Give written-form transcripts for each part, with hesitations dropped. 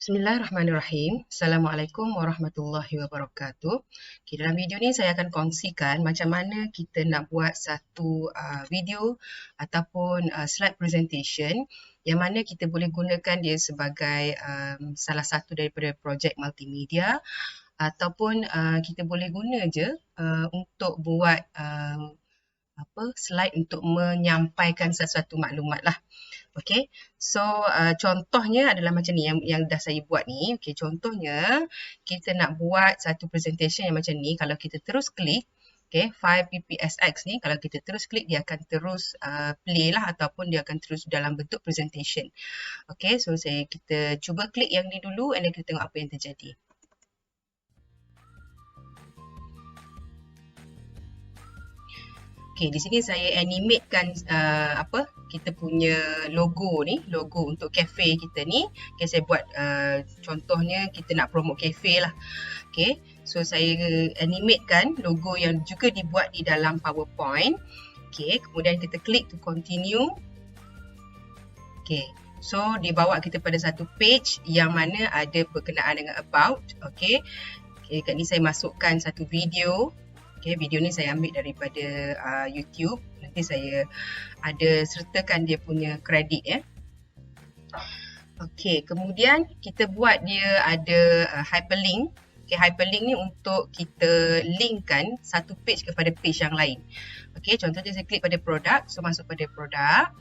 Bismillahirrahmanirrahim. Assalamualaikum warahmatullahi wabarakatuh. Okay, dalam video ni saya akan kongsikan macam mana kita nak buat satu video ataupun slide presentation yang mana kita boleh gunakan dia sebagai salah satu daripada projek multimedia ataupun kita boleh guna je untuk buat slide untuk menyampaikan sesuatu maklumat lah. Okay, so contohnya adalah macam ni yang dah saya buat ni. Okay, contohnya kita nak buat satu presentation yang macam ni. Kalau kita terus klik, okay, file PPSX ni, kalau kita terus klik, dia akan terus play lah ataupun dia akan terus dalam bentuk presentation. Okay, so kita cuba klik yang ni dulu and then kita tengok apa yang terjadi. Okay, di sini saya animatekan kita punya logo ni, logo untuk cafe kita ni. Okay, saya buat contohnya kita nak promote cafe lah. Okay, so saya animatekan logo yang juga dibuat di dalam PowerPoint. Okay, kemudian kita klik to continue. Okay, so dia bawa kita pada satu page yang mana ada berkenaan dengan about. Okay, kat ni saya masukkan satu video. Okay, video ni saya ambil daripada YouTube. Nanti saya ada sertakan dia punya kredit ya. Okay, kemudian kita buat dia ada hyperlink. Okay, hyperlink ni untuk kita linkkan satu page kepada page yang lain. Okay, contohnya saya klik pada produk. So, masuk pada produk.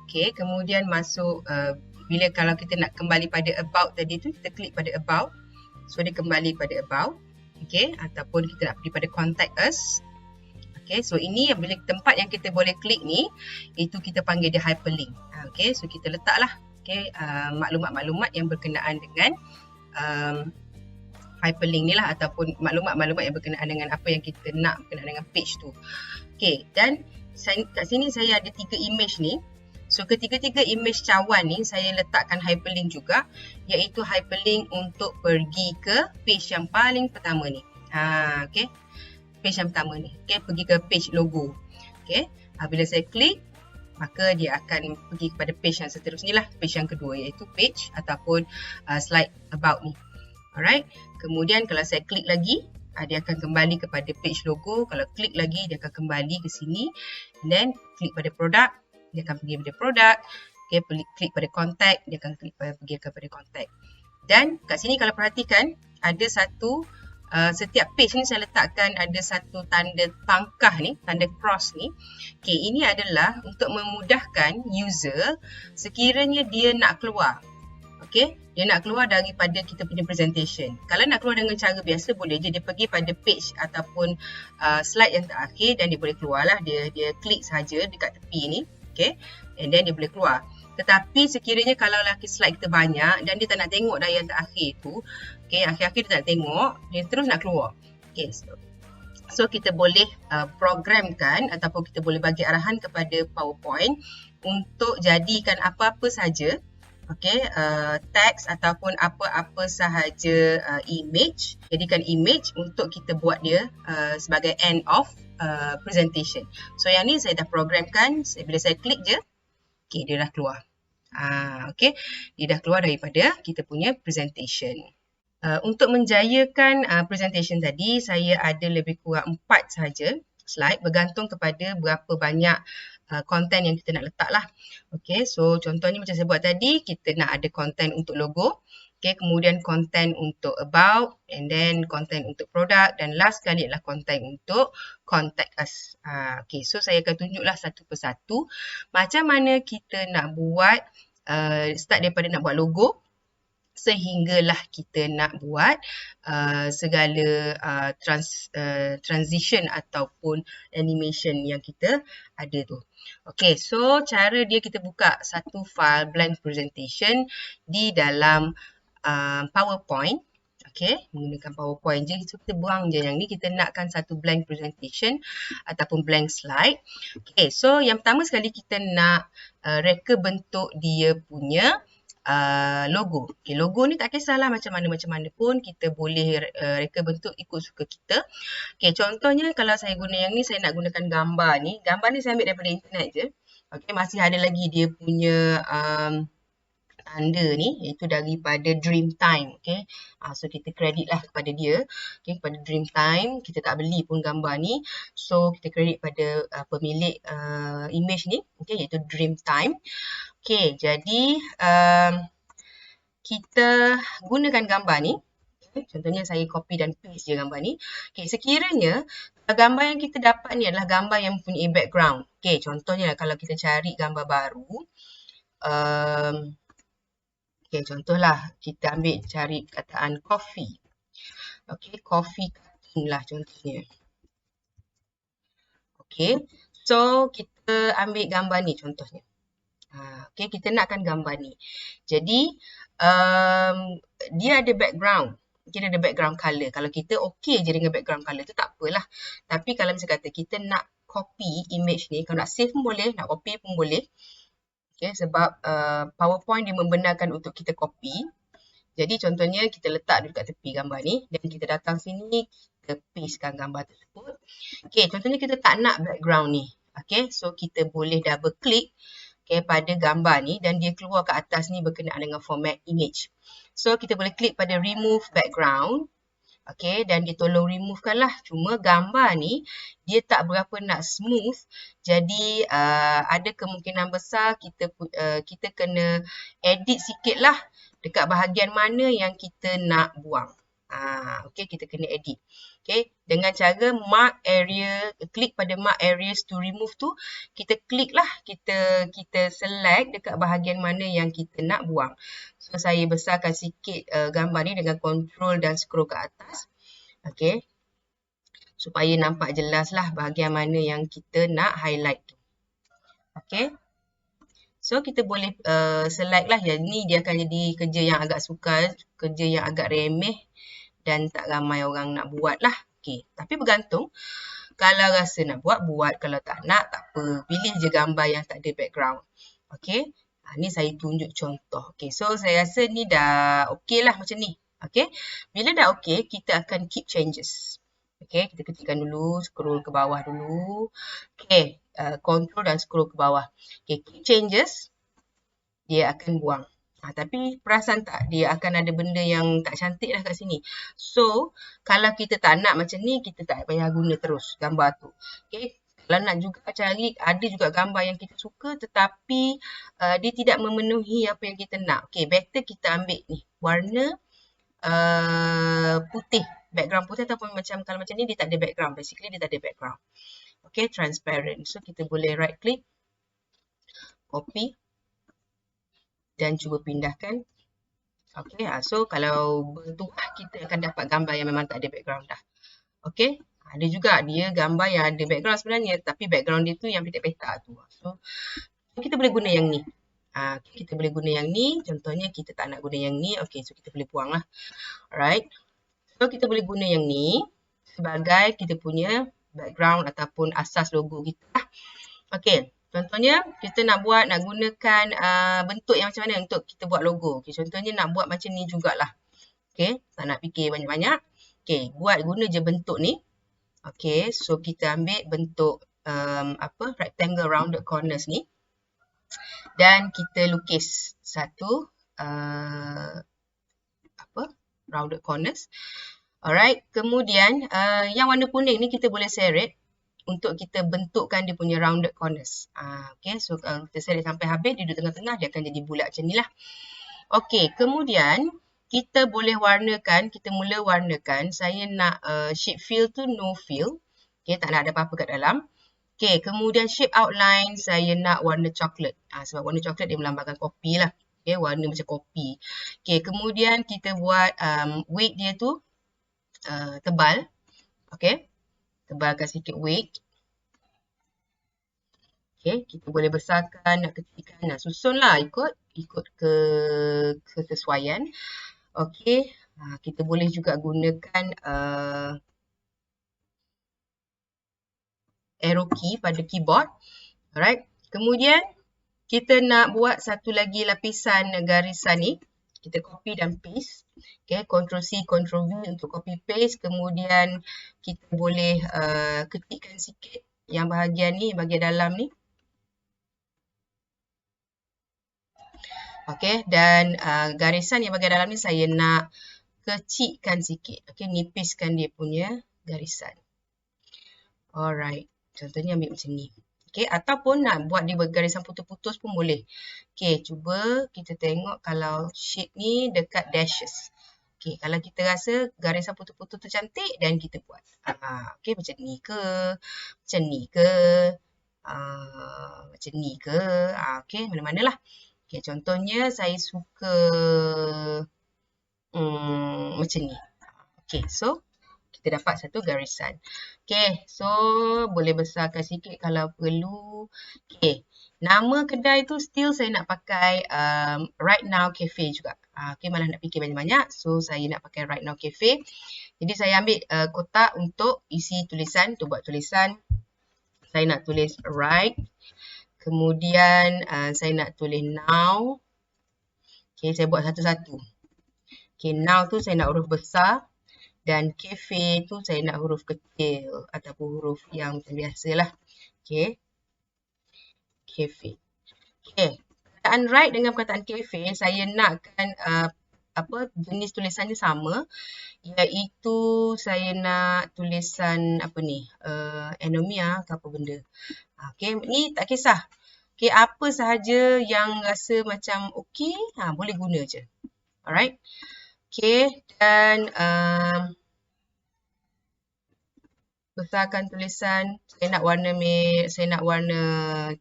Okay, kemudian masuk, kalau kita nak kembali pada about tadi tu, kita klik pada about. So, dia kembali pada about. Okay, ataupun kita nak pergi pada contact us. Okay, so ini bila tempat yang kita boleh klik ni, itu kita panggil dia hyperlink. Okay, so kita letaklah maklumat-maklumat yang berkenaan dengan hyperlink ni lah, ataupun maklumat-maklumat yang berkenaan dengan apa yang kita nak berkenaan dengan page tu. Okay, dan kat sini saya ada 3 image ni. So ketiga-tiga image cawan ni saya letakkan hyperlink juga, iaitu hyperlink untuk pergi ke page yang paling pertama ni. Okay, page yang pertama ni. Okay, pergi ke page logo. Okay, bila saya klik, maka dia akan pergi kepada page yang seterusnya lah, page yang kedua, iaitu page ataupun slide about ni. Alright, kemudian kalau saya klik lagi, dia akan kembali kepada page logo. Kalau klik lagi, dia akan kembali ke sini. And then klik pada produk, dia akan pergi pada produk. Okay, klik pada contact, dia akan pergi kepada contact. Dan kat sini kalau perhatikan, ada satu setiap page ni saya letakkan ada satu tanda pangkah ni, tanda cross ni. Okay, ini adalah untuk memudahkan user sekiranya dia nak keluar. Okay, dia nak keluar daripada kita punya presentation. Kalau nak keluar dengan cara biasa, boleh je dia pergi pada page ataupun slide yang terakhir dan dia boleh keluar lah. Dia klik saja dekat tepi ni. Okay, and then dia boleh keluar. Tetapi sekiranya kalau slide kita banyak dan dia tak nak tengok dah yang terakhir tu, okay, akhir-akhir dia tak nak tengok, dia terus nak keluar. Okay, so kita boleh programkan ataupun kita boleh bagi arahan kepada PowerPoint untuk jadikan apa-apa saja, okay, teks ataupun apa-apa sahaja image, jadikan image untuk kita buat dia sebagai end of presentation. So yang ni saya dah programkan, bila saya klik je, okay, dia dah keluar. Okay, dia dah keluar daripada kita punya presentation. Untuk menjayakan presentation tadi, saya ada lebih kurang 4 sahaja slide, bergantung kepada berapa banyak konten yang kita nak letak lah. Okay, so contohnya macam saya buat tadi, kita nak ada konten untuk logo. Okay, kemudian konten untuk about, and then konten untuk produk, dan last sekali adalah konten untuk contact us. Okay, so saya akan tunjuklah satu persatu macam mana kita nak buat, start daripada nak buat logo, sehinggalah kita nak buat segala transition ataupun animation yang kita ada tu. Okay, so cara dia kita buka satu file blank presentation di dalam PowerPoint. Okay, menggunakan PowerPoint je, so kita buang je yang ni, kita nakkan satu blank presentation ataupun blank slide. Okay, so yang pertama sekali kita nak reka bentuk dia punya logo. Okay, logo ni tak kisahlah macam mana pun, kita boleh reka bentuk ikut suka kita. Okay, contohnya kalau saya guna yang ni, saya nak gunakan gambar ni. Gambar ni saya ambil daripada internet je. Okay, masih ada lagi dia punya tanda ni, iaitu daripada Dreamtime. Okay. So kita kredit lah kepada dia. Okay, kepada Dreamtime. Kita tak beli pun gambar ni. So kita kredit pada pemilik image ni. Okay, iaitu Dreamtime. Okay, jadi kita gunakan gambar ni. Okay, contohnya saya copy dan paste je gambar ni. Okay, sekiranya gambar yang kita dapat ni adalah gambar yang mempunyai background. Okay, contohnya kalau kita cari gambar baru. Okay, contohlah kita ambil cari kataan coffee. Okay, coffee cartoon lah contohnya. Okay, so kita ambil gambar ni contohnya. Okay, kita nakkan gambar ni. Jadi, dia ada background. Kita ada background color. Kalau kita okey je dengan background color tu tak apalah. Tapi kalau misalnya kata kita nak copy image ni, kalau nak save pun boleh, nak copy pun boleh. Okay, sebab PowerPoint dia membenarkan untuk kita copy. Jadi contohnya kita letak dekat tepi gambar ni dan kita datang sini, kita pastekan gambar tersebut. Okay, contohnya kita tak nak background ni. Okay, so kita boleh double click pada gambar ni dan dia keluar ke atas ni berkenaan dengan format image. So kita boleh klik pada remove background. Okay, dan dia tolong removekan lah. Cuma gambar ni dia tak berapa nak smooth. Jadi ada kemungkinan besar kita kena edit sikit lah dekat bahagian mana yang kita nak buang. Okay, kita kena edit. Okay, dengan cara mark area, klik pada mark areas to remove tu, kita klik lah, kita select dekat bahagian mana yang kita nak buang. So, saya besarkan sikit gambar ni dengan control dan scroll ke atas. Okay, supaya nampak jelas lah bahagian mana yang kita nak highlight tu. Okay. So, kita boleh select lah. Yang ni dia akan jadi kerja yang agak sukar, kerja yang agak remeh dan tak ramai orang nak buat lah. Okay. Tapi bergantung. Kalau rasa nak buat, buat. Kalau tak nak, tak apa. Pilih je gambar yang tak ada background. Okay. Ni saya tunjuk contoh. Okay. So, saya rasa ni dah okay lah macam ni. Okay. Bila dah okay, kita akan keep changes. Okay. Kita ketikkan dulu. Scroll ke bawah dulu. Okay. Control dan scroll ke bawah. Okay. Keep changes. Dia akan buang. Tapi perasan tak, dia akan ada benda yang tak cantik dah kat sini. So, kalau kita tak nak macam ni, kita tak payah guna terus gambar tu. Okay. Kalau nak juga cari, ada juga gambar yang kita suka tetapi dia tidak memenuhi apa yang kita nak. Okay, better kita ambil ni, warna putih. Background putih ataupun macam kalau macam ni, dia tak ada background. Basically, dia tak ada background. Okay, transparent. So, kita boleh right click, copy. Dan cuba pindahkan. Okay, so kalau bentuk kita akan dapat gambar yang memang tak ada background dah. Okay, ada juga dia gambar yang ada background sebenarnya, tapi background dia tu yang petak-petak tu. So, kita boleh guna yang ni. Kita boleh guna yang ni. Contohnya kita tak nak guna yang ni. Okay, so kita boleh buang lah. Alright. So, kita boleh guna yang ni sebagai kita punya background ataupun asas logo kita. Okay. Contohnya, kita nak gunakan bentuk yang macam mana untuk kita buat logo. Okay, contohnya nak buat macam ni jugalah. Okay, tak nak fikir banyak-banyak. Okay, guna je bentuk ni. Okay, so kita ambil bentuk rectangle rounded corners ni. Dan kita lukis satu rounded corners. Alright, kemudian yang warna kuning ni kita boleh seret untuk kita bentukkan dia punya rounded corners. Okay, so kita select sampai habis, dia duduk tengah-tengah, dia akan jadi bulat macam ni lah. Okay, kemudian kita boleh warnakan, kita mula warnakan, saya nak shape fill tu no fill. Okay, tak nak ada apa-apa kat dalam. Okay, kemudian shape outline, saya nak warna coklat. Sebab warna coklat dia melambangkan kopi lah. Okay, warna macam kopi. Okay, kemudian kita buat weight dia tu tebal. Okay. Tebalkan sikit weight. Okay, kita boleh besarkan, nak kecilkan, nak susun lah ikut kesesuaian. Okay, kita boleh juga gunakan arrow key pada keyboard. Alright, kemudian kita nak buat satu lagi lapisan garisan ni. Kita copy dan paste. Okay, Ctrl C, Ctrl V untuk copy paste. Kemudian kita boleh ketikkan sikit yang bahagian ni, bahagian dalam ni. Okay, dan garisan yang bahagian dalam ni saya nak kecilkan sikit. Okay, nipiskan dia punya garisan. Alright, contohnya ambil macam ni. Okay, ataupun nak buat dia bergarisan putus-putus pun boleh. Okay, cuba kita tengok kalau shape ni dekat dashes. Okay, kalau kita rasa garisan putus-putus tu cantik, dan kita buat. Okay, macam ni ke? Macam ni ke? Macam ni ke? Okay, mana-mana lah. Okay, contohnya saya suka macam ni. Okay, so kita dapat satu garisan. Okay, so boleh besarkan sikit kalau perlu. Okay, nama kedai tu still saya nak pakai Right Now Cafe juga. Okay, malah nak fikir banyak-banyak. So, saya nak pakai Right Now Cafe. Jadi, saya ambil kotak untuk isi tulisan. Untuk buat tulisan, saya nak tulis right. Kemudian, saya nak tulis now. Okay, saya buat satu-satu. Okay, now tu saya nak huruf besar. Dan cafe tu saya nak huruf kecil ataupun huruf yang macam biasalah. Okay. Cafe. Okay. Perkataan right dengan perkataan cafe, saya nakkan jenis tulisannya sama. Iaitu saya nak tulisan apa ni? Anomia ke apa benda. Okay. Ni tak kisah. Okay. Apa sahaja yang rasa macam okay, boleh guna je. Alright. Okay, dan besarkan tulisan. Saya nak warna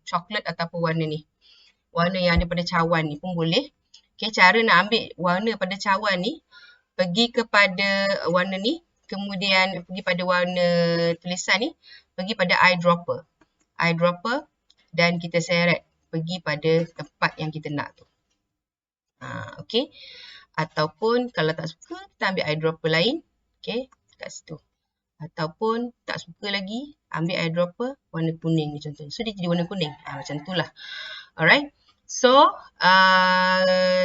coklat ataupun warna ni. Warna yang ada pada cawan ni pun boleh. Okay, cara nak ambil warna pada cawan ni, pergi kepada warna ni, kemudian pergi pada warna tulisan ni, pergi pada eyedropper. Eyedropper, dan kita seret pergi pada tempat yang kita nak tu. Okay. Ataupun kalau tak suka, kita ambil eyedropper lain. Okay, kat situ. Ataupun tak suka lagi, ambil eyedropper warna kuning ni contohnya. So, dia jadi warna kuning. Macam tu lah. Alright. So,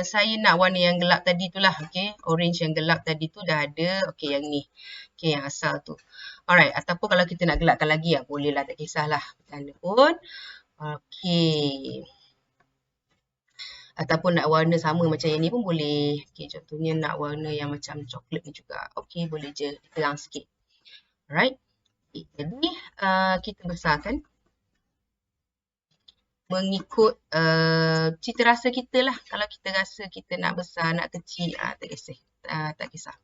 saya nak warna yang gelap tadi tu lah. Okay, orange yang gelap tadi tu dah ada. Okay, yang ni. Okay, yang asal tu. Alright. Ataupun kalau kita nak gelapkan lagi, boleh lah. Tak kisahlah. Macam mana pun. Okay. Ataupun nak warna sama macam yang ni pun boleh. Okay, contohnya nak warna yang macam coklat ni juga. Okay, boleh je. Terang sikit. Alright. Okay, jadi, kita besarkan. Mengikut cita rasa kita lah. Kalau kita rasa kita nak besar, nak kecil, tak kisah.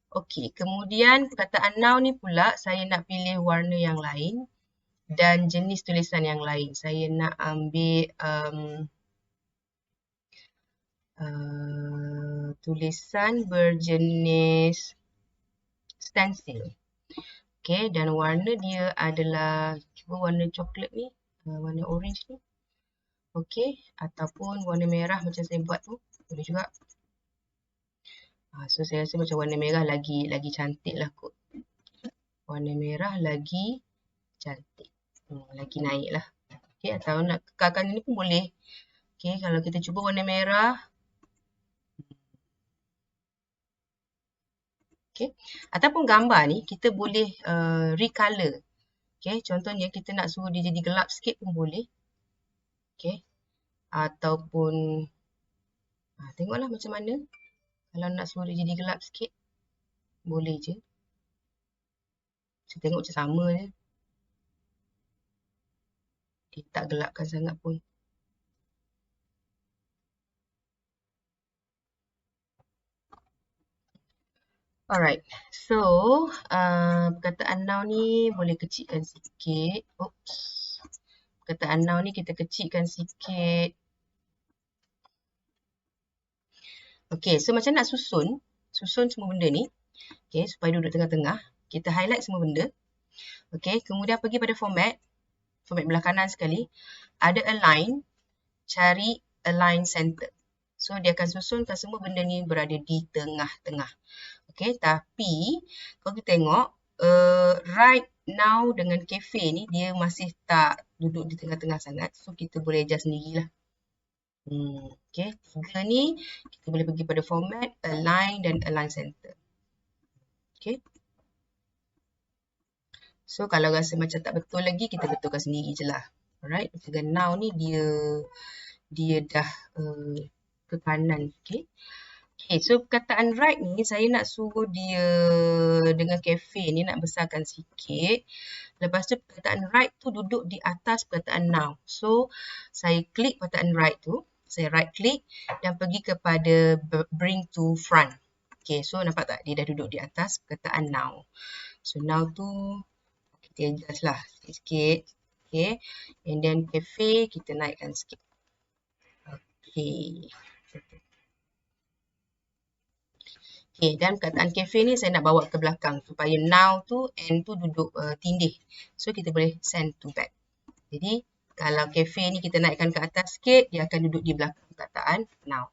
Okay, kemudian perkataan now ni pula, saya nak pilih warna yang lain. Dan jenis tulisan yang lain. Saya nak ambil tulisan berjenis stencil. Okay, dan warna dia adalah, cuba warna coklat ni, warna orange ni. Okay, ataupun warna merah macam saya buat tu, boleh juga. So, saya rasa macam warna merah lagi cantik lah kot. Warna merah lagi cantik. Lagi naik lah. Okay, atau nak kekalkan ini pun boleh. Okay, kalau kita cuba warna merah. Okay. Ataupun gambar ni kita boleh recolor. Okay. Contohnya kita nak suruh dia jadi gelap sikit pun boleh. Okay. Ataupun tengoklah macam mana. Kalau nak suruh dia jadi gelap sikit, boleh je. Saya tengok macam sama je. Dia tak gelapkan sangat pun. Alright, so perkataan now ni boleh kecilkan sikit. Oops. Perkataan now ni kita kecilkan sikit. Okay, so macam nak susun semua benda ni. Okay, supaya duduk tengah-tengah. Kita highlight semua benda. Okay, kemudian pergi pada format belah kanan sekali. Ada align, cari align center. So, dia akan susunkan semua benda ni berada di tengah-tengah. Okay, tapi kalau kita tengok, right now dengan cafe ni, dia masih tak duduk di tengah-tengah sangat. So, kita boleh adjust sendirilah. Okay, 3 ni, kita boleh pergi pada format, align dan align center. Okay. So, kalau rasa macam tak betul lagi, kita betulkan sendiri je lah. Alright, dengan now ni, dia dah ke kanan. Okay. Okay, so perkataan right ni saya nak suruh dia dengan cafe ni nak besarkan sikit. Lepas tu perkataan right tu duduk di atas perkataan now. So saya klik perkataan right tu, saya right click dan pergi kepada bring to front. Okay, so nampak tak dia dah duduk di atas perkataan now. So now tu kita adjust lah sikit. Okay, and then cafe kita naikkan sikit. Okay. Okay, dan perkataan cafe ni saya nak bawa ke belakang supaya now tu and tu duduk tindih. So kita boleh send to back. Jadi kalau cafe ni kita naikkan ke atas sikit, dia akan duduk di belakang perkataan now.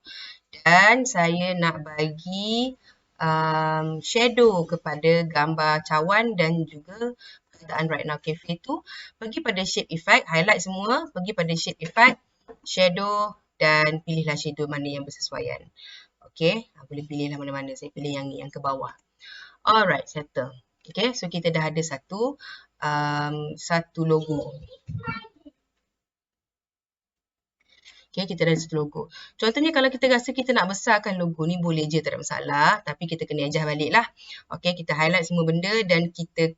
Dan saya nak bagi shadow kepada gambar cawan dan juga perkataan right now cafe tu. Pergi pada shape effect, highlight semua, pergi pada shape effect, shadow dan pilihlah shadow mana yang bersesuaian. Okay, boleh pilihlah mana-mana. Saya pilih yang ni, yang ke bawah. Alright, settle. Okay, so kita dah ada satu logo. Okay, kita dah ada satu logo. Contohnya kalau kita rasa kita nak besarkan logo ni, boleh je, tak ada masalah. Tapi kita kena adjust balik lah. Okay, kita highlight semua benda dan kita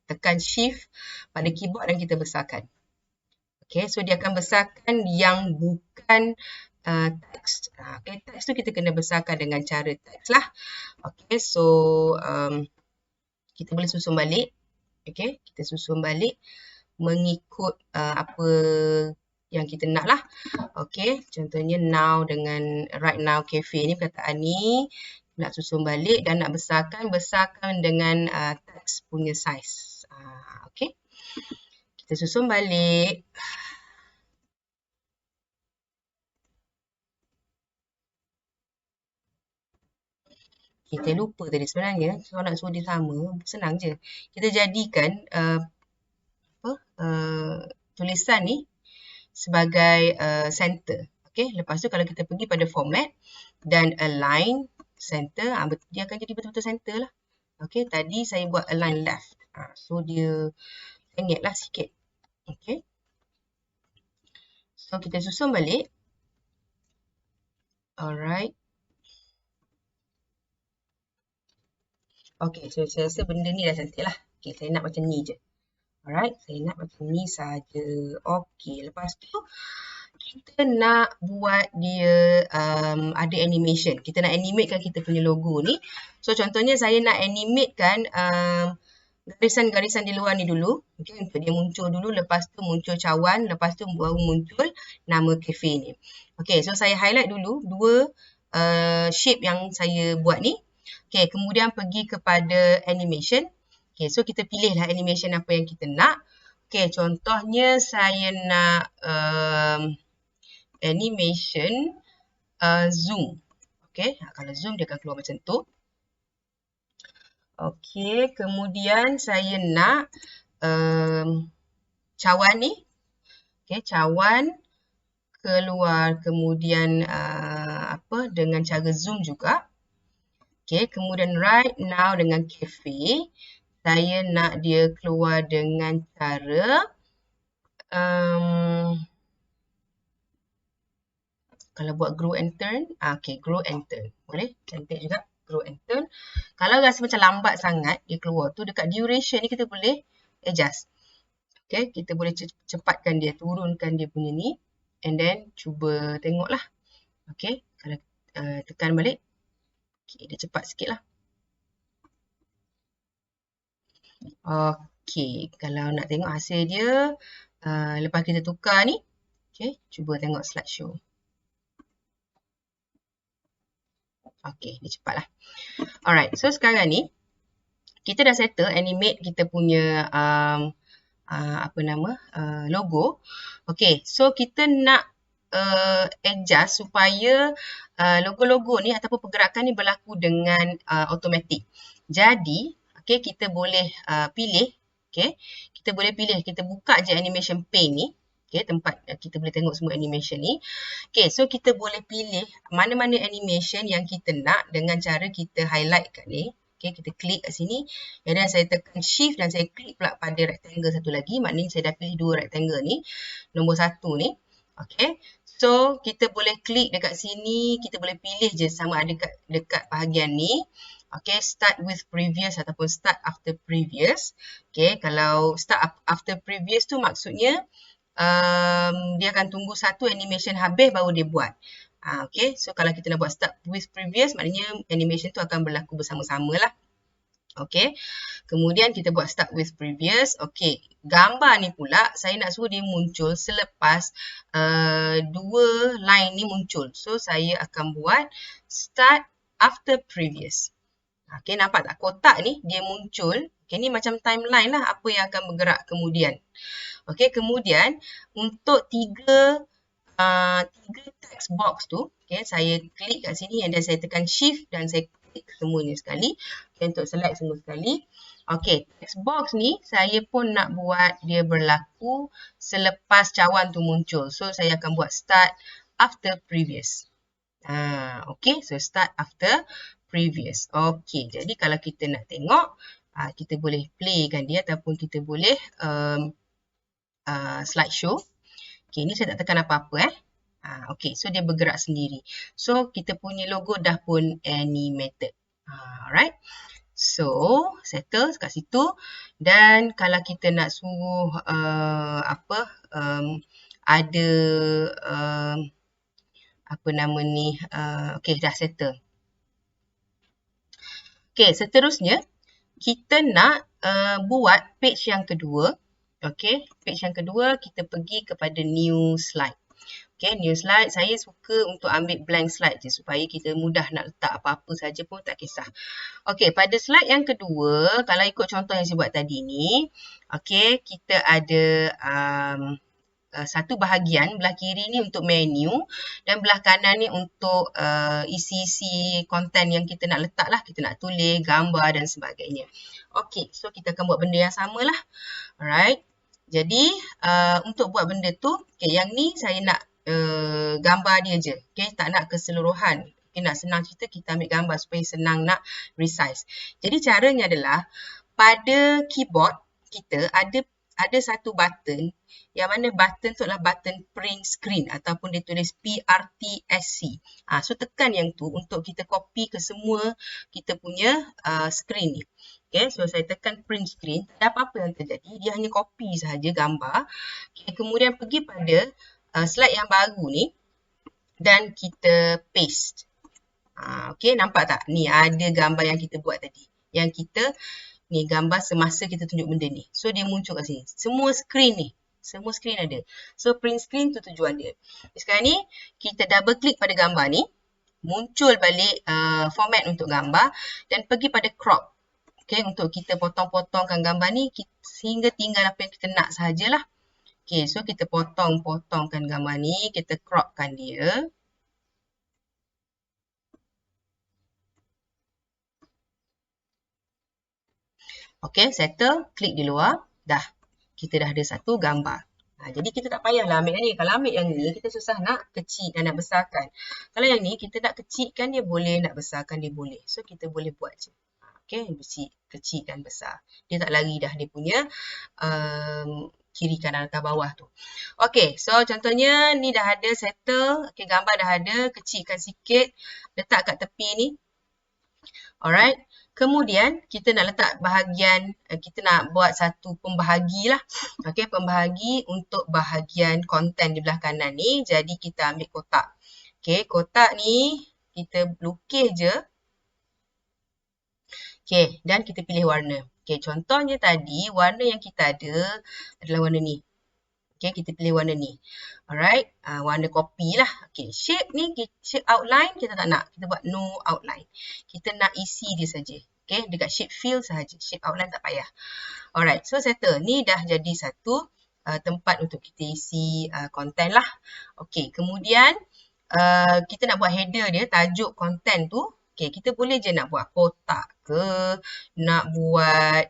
tekan shift pada keyboard dan kita besarkan. Okay, so dia akan besarkan yang bukan teks. Okay, teks tu kita kena besarkan dengan cara teks lah. Okay, so kita boleh susun balik. Okay, kita susun balik mengikut apa yang kita nak lah. Okay, contohnya now dengan right now cafe ni, perkataan ni nak susun balik dan nak besarkan dengan teks punya size. Okay, kita susun balik. Kita lupa tadi sebenarnya, kalau nak suruh dia sama, senang je. Kita jadikan tulisan ni sebagai center. Okay, lepas tu kalau kita pergi pada format dan align center, dia akan jadi betul-betul center lah. Okay, tadi saya buat align left. So dia sengit lah sikit. Okay. So kita susun balik. Alright. Okay, so saya rasa benda ni dah cantik lah. Okay, saya nak macam ni je. Alright, saya nak macam ni saja. Okay, lepas tu kita nak buat dia ada animation. Kita nak animatekan kita punya logo ni. So contohnya saya nak animatekan garisan-garisan di luar ni dulu. Okay, untuk dia muncul dulu, lepas tu muncul cawan, lepas tu baru muncul nama cafe ni. Okay, so saya highlight dulu dua shape yang saya buat ni. Okay, kemudian pergi kepada animation. Okay, so kita pilihlah animation apa yang kita nak. Okay, contohnya saya nak animation zoom. Okay, kalau zoom dia akan keluar macam tu. Okay, kemudian saya nak cawan ni. Okay, cawan keluar kemudian dengan cara zoom juga. Okay, kemudian right now dengan cafe, saya nak dia keluar dengan cara kalau buat grow and turn, okay, grow and turn. Boleh? Cantik juga, grow and turn. Kalau rasa macam lambat sangat dia keluar tu, dekat duration ni kita boleh adjust. Okay, kita boleh cepatkan dia, turunkan dia punya ni. And then cuba tengoklah. Okay, kalau tekan balik. Okay, dia cepat sikit lah. Okay, kalau nak tengok hasil dia, lepas kita tukar ni, okay, cuba tengok slideshow. Okay, dia cepat lah. Alright, so sekarang ni, kita dah settle animate kita punya logo. Okay, so kita nak adjust supaya logo-logo ni ataupun pergerakan ni berlaku dengan automatic. Jadi, okay, kita boleh pilih, okay, kita boleh pilih, kita buka je animation pane ni, okay, tempat kita boleh tengok semua animation ni. Okay, so kita boleh pilih mana-mana animation yang kita nak dengan cara kita highlight kat ni. Okay, kita klik kat sini, dan saya tekan shift dan saya klik pula pada rectangle satu lagi, maknanya saya dah pilih dua rectangle ni, nombor 1 ni. Okay, So, kita boleh klik dekat sini, kita boleh pilih je sama ada dekat bahagian ni. Okay, start with previous ataupun start after previous. Okay, kalau start after previous tu maksudnya dia akan tunggu satu animation habis baru dia buat. Okay, so kalau kita nak buat start with previous, maknanya animation tu akan berlaku bersama-sama lah. Okay, kemudian kita buat start with previous. Okay, gambar ni pula saya nak suruh dia muncul selepas dua line ni muncul. So, saya akan buat start after previous. Okay, nampak tak kotak ni dia muncul. Okay, ni macam timeline lah apa yang akan bergerak kemudian. Okay, kemudian untuk tiga text box tu, okay, saya klik kat sini dan saya tekan shift dan saya klik semuanya sekali. Okay, untuk select semua sekali. Okay, text box ni saya pun nak buat dia berlaku selepas cawan tu muncul. So, saya akan buat start after previous. Okay, so start after previous. Okay, jadi kalau kita nak tengok, kita boleh playkan dia ataupun kita boleh slideshow. Okay, ni saya tak tekan apa-apa okay, so dia bergerak sendiri. So, kita punya logo dah pun animated. Alright. So, settle kat situ. Dan kalau kita nak suruh ada apa nama ni, okay, dah settle. Okay, seterusnya kita nak buat page yang kedua. Okay, page yang kedua kita pergi kepada new slide. Okay, new slide. Saya suka untuk ambil blank slide je supaya kita mudah nak letak apa-apa saja pun tak kisah. Okay, pada slide yang kedua, kalau ikut contoh yang saya buat tadi ni, okay, kita ada satu bahagian, belah kiri ni untuk menu dan belah kanan ni untuk isi-isi konten yang kita nak letak lah. Kita nak tulis, gambar dan sebagainya. Okay, so kita akan buat benda yang sama lah. Alright. Jadi, untuk buat benda tu, okay, yang ni saya nak gambar dia je. Okay, tak nak keseluruhan. Okay, nak senang cerita, kita ambil gambar supaya senang nak resize. Jadi, caranya adalah pada keyboard kita ada satu button yang mana button tu adalah button print screen ataupun dia tulis PRTSC. So, tekan yang tu untuk kita copy ke semua kita punya screen ni. Okay, so saya tekan print screen, tak ada apa-apa yang terjadi, dia hanya copy sahaja gambar. Okay, kemudian pergi pada slide yang baru ni dan kita paste. Okay, nampak tak? Ni ada gambar yang kita buat tadi. Yang kita, ni gambar semasa kita tunjuk benda ni. So, dia muncul kat sini. Semua screen ni. Semua screen ada. So, print screen tu tujuan dia. Sekarang ni, kita double klik pada gambar ni. Muncul balik format untuk gambar. Dan pergi pada crop. Okay, untuk kita potong-potongkan gambar ni sehingga tinggal apa yang kita nak sahajalah. Okay, so kita potong-potongkan gambar ni, kita cropkan dia. Okay, settle, klik di luar, dah. Kita dah ada satu gambar. Jadi kita tak payahlah ambil yang ni. Kalau ambil yang ni, kita susah nak kecil dan nak besarkan. Kalau yang ni, kita nak kecilkan dia boleh, nak besarkan dia boleh. So, kita boleh buat je. Okay, kecil dan besar. Dia tak lari dah dia punya kiri kanan atas bawah tu. Okay, so contohnya ni dah ada settle. Okay, gambar dah ada. Kecilkan sikit. Letak kat tepi ni. Alright. Kemudian kita nak letak bahagian, kita nak buat satu pembahagi lah. Okay, pembahagi untuk bahagian konten di belah kanan ni. Jadi kita ambil kotak. Okay, kotak ni kita lukis je. Okay, dan kita pilih warna. Okay, contohnya tadi warna yang kita ada adalah warna ni. Okay, kita pilih warna ni. Alright, warna kopi lah. Okay, shape ni, shape outline kita tak nak. Kita buat no outline. Kita nak isi dia saja. Okay, dekat shape fill sahaja. Shape outline tak payah. Alright, so settle. Ni dah jadi satu tempat untuk kita isi konten lah. Okay, kemudian kita nak buat header dia, tajuk konten tu. Okay, kita boleh je nak buat kotak ke, nak buat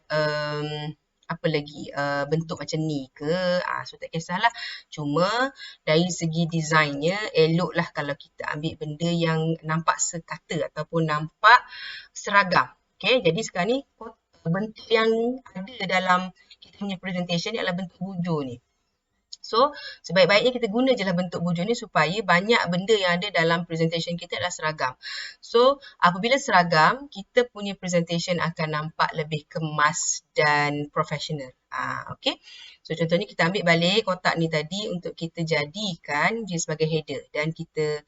apa lagi, bentuk macam ni ke. So, tak kisahlah. Cuma dari segi desainnya, eloklah kalau kita ambil benda yang nampak sekata ataupun nampak seragam. Okay, jadi sekarang ni bentuk yang ada dalam kita punya presentation ni adalah bentuk bujur ni. So, sebaik-baiknya kita guna je lah bentuk bujur ni supaya banyak benda yang ada dalam presentation kita adalah seragam. So, apabila seragam, kita punya presentation akan nampak lebih kemas dan profesional. Okay. So, contohnya kita ambil balik kotak ni tadi untuk kita jadikan dia sebagai header. Dan kita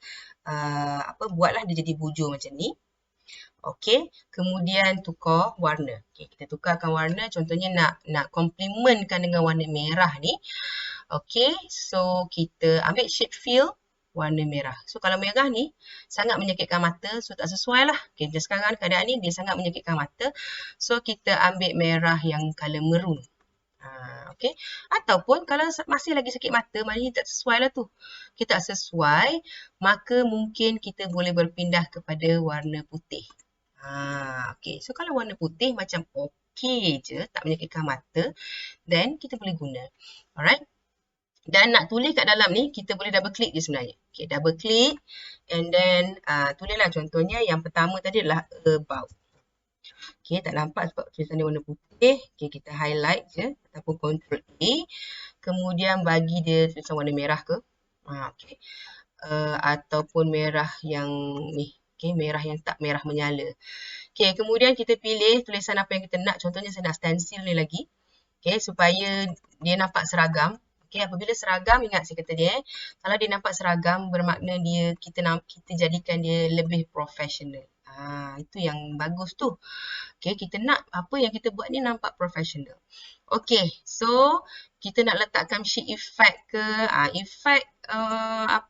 buatlah dia jadi bujur macam ni. Okey, kemudian tukar warna. Okey, kita tukarkan warna. Contohnya nak complementkan dengan warna merah ni. Okey, so kita ambil shape fill warna merah. So kalau merah ni sangat menyakitkan mata, so tak sesuai lah. Okey, sekarang keadaan ni dia sangat menyakitkan mata. So kita ambil merah yang color maroon. Okey, ataupun kalau masih lagi sakit mata, maknanya tak sesuai lah tu. Kita tak sesuai, maka mungkin kita boleh berpindah kepada warna putih. Okey, so kalau warna putih macam okey je, tak menyakitkan mata, then kita boleh guna. Alright. Dan nak tulis kat dalam ni, kita boleh double click je sebenarnya. Okay, double click. And then, tulislah contohnya yang pertama tadi adalah about. Okay, tak nampak sebab tulisan dia warna putih. Okay, kita highlight je. Ataupun Ctrl A. Kemudian bagi dia tulisan warna merah ke. Okay. Ataupun merah yang ni. Okay, merah yang tak merah menyala. Okay, kemudian kita pilih tulisan apa yang kita nak. Contohnya saya nak stencil ni lagi. Okay, supaya dia nampak seragam. Okay, apabila seragam, ingat saya kata dia, kalau dia nampak seragam, bermakna kita jadikan dia lebih profesional. Itu yang bagus tu. Okay, kita nak apa yang kita buat ni nampak profesional. Okay, so kita nak letakkan sheet effect ke, effect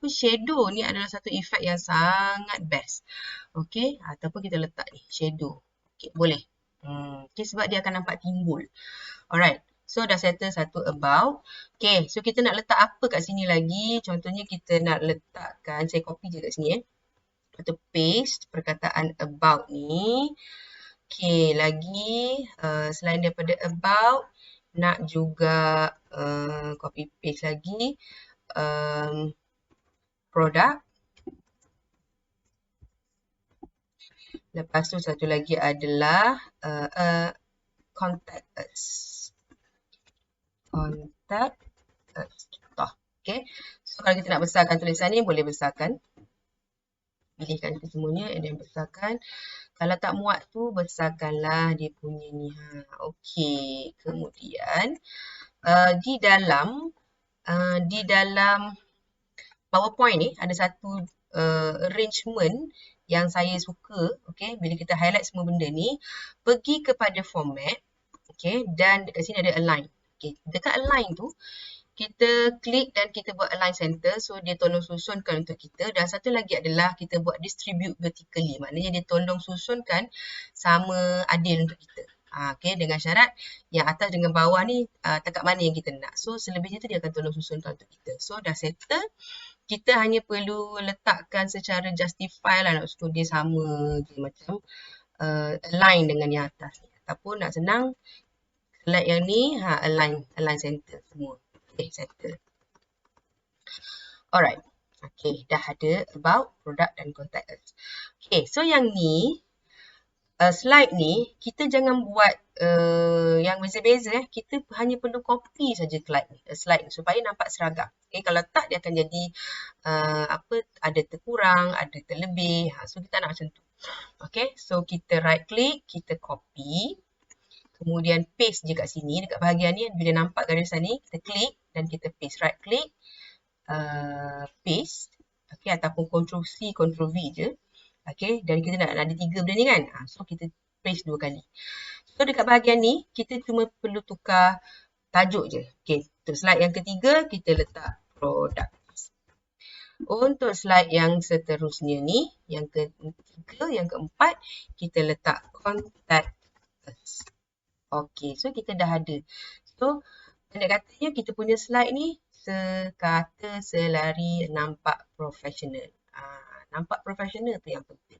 shadow ni adalah satu effect yang sangat best. Okay, ataupun kita letak ni, shadow. Okay, boleh. Okay, sebab dia akan nampak timbul. Alright. So, dah settle satu about. Okay, so kita nak letak apa kat sini lagi? Contohnya kita nak letakkan, saya copy je kat sini atau paste perkataan about ni. Okay, lagi selain daripada about, nak juga copy paste lagi product. Lepas tu satu lagi adalah contact us. Contact us. Contoh. Okay. So, kalau kita nak besarkan tulisan ni, boleh besarkan. Pilihkan itu semuanya dan besarkan. Kalau tak muat tu, besarkanlah dia punya ni. Okay. Kemudian, di dalam PowerPoint ni, ada satu arrangement yang saya suka. Okay. Bila kita highlight semua benda ni, pergi kepada format. Okay. Dan dekat sini ada align. Okay, dekat align tu, kita klik dan kita buat align center. So, dia tolong susunkan untuk kita. Dan satu lagi adalah kita buat distribute vertically. Maknanya dia tolong susunkan sama adil untuk kita. Okay, dengan syarat yang atas dengan bawah ni dekat mana yang kita nak. So, selebihnya tu dia akan tolong susunkan untuk kita. So, dah settle. Kita hanya perlu letakkan secara justify lah. Nak susun dia sama je macam align dengan yang atas ni. Ataupun nak senang, select yang ni, align center semua. Okay, settle. Alright. Okay, dah ada about, product dan contact us. Okay, so yang ni, slide ni, kita jangan buat yang beza-beza. Kita hanya perlu copy saja slide ni supaya nampak seragam. Okay, kalau tak, dia akan jadi ada terkurang, ada terlebih. So, kita nak macam tu. Okay, so kita right click, kita copy. Kemudian paste je kat sini, dekat bahagian ni, bila nampak garisan ni, kita klik dan kita paste. Right click, paste. Okay, ataupun Ctrl-C, Ctrl-V je. Okay, dan kita nak ada 3 benda ni kan. So, kita paste 2 kali. So, dekat bahagian ni, kita cuma perlu tukar tajuk je. Okay, untuk slide yang ketiga, kita letak product. Untuk slide yang seterusnya ni, yang ketiga, yang keempat, kita letak contact us. Okay, so kita dah ada. So, pendek katanya kita punya slide ni sekata selari nampak profesional. Nampak profesional tu yang penting.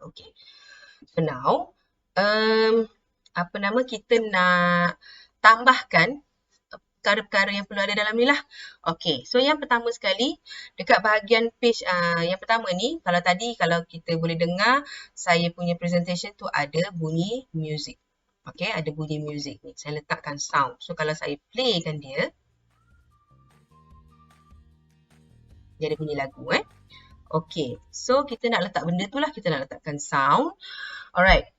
Okay. So now, kita nak tambahkan perkara-perkara yang perlu ada dalam ni lah. Okay, so yang pertama sekali, dekat bahagian page yang pertama ni, kalau kita boleh dengar, saya punya presentation tu ada bunyi music. Okay, ada bunyi music ni. Saya letakkan sound. So, kalau saya playkan dia. Dia ada bunyi lagu Okay, so kita nak letak benda tu lah, kita nak letakkan sound. Alright,